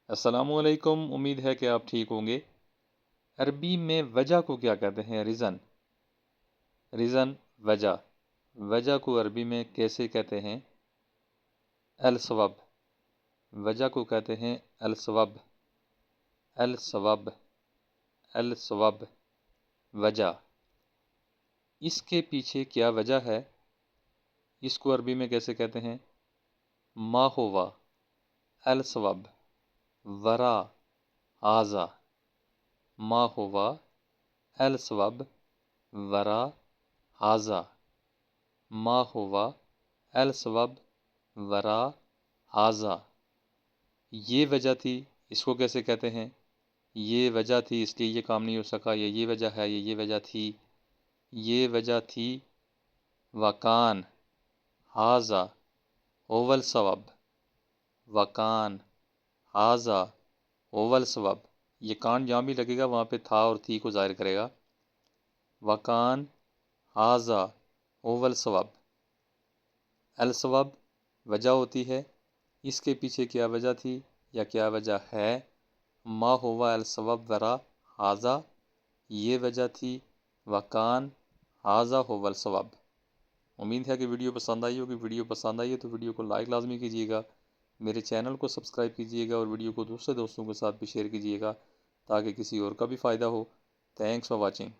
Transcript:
السلام علیکم، امید ہے کہ آپ ٹھیک ہوں گے۔ عربی میں وجہ کو کیا کہتے ہیں؟ ریزن۔ ریزن، وجہ۔ وجہ کو عربی میں کیسے کہتے ہیں؟ السبب۔ وجہ کو کہتے ہیں السبب۔ السبب، السبب، وجہ۔ اس کے پیچھے کیا وجہ ہے؟ اس کو عربی میں کیسے کہتے ہیں؟ ما ہوا السبب ورا ھذا۔ ما ہوا السبب ورا ھذا۔ ما ہوا السبب ورا ھذا۔ یہ وجہ تھی، اس کو کیسے کہتے ہیں؟ یہ وجہ تھی اس لیے یہ کام نہیں ہو سکا، یہ وجہ ہے، یہ وجہ تھی۔ یہ وجہ تھی وکان ھذا هو السبب۔ وکان ھذا هو السبب۔ یہ کان جہاں بھی لگے گا وہاں پہ تھا اور تھی کو ظاہر کرے گا۔ وکان ھذا هو السبب۔ السبب وجہ ہوتی ہے، اس کے پیچھے کیا وجہ تھی یا کیا وجہ ہے؟ ما ہوا السبب ورا ھذا، یہ وجہ تھی۔ وکان ھذا هو السبب۔ امید ہے کہ ویڈیو پسند آئی ہوگی۔ ویڈیو پسند آئی ہے تو ویڈیو کو لائک لازمی کیجیے گا، میرے چینل کو سبسکرائب کیجیے گا اور ویڈیو کو دوسرے دوستوں کے ساتھ بھی شیئر کیجیے گا تاکہ کسی اور کا بھی فائدہ ہو۔ Thanks for watching.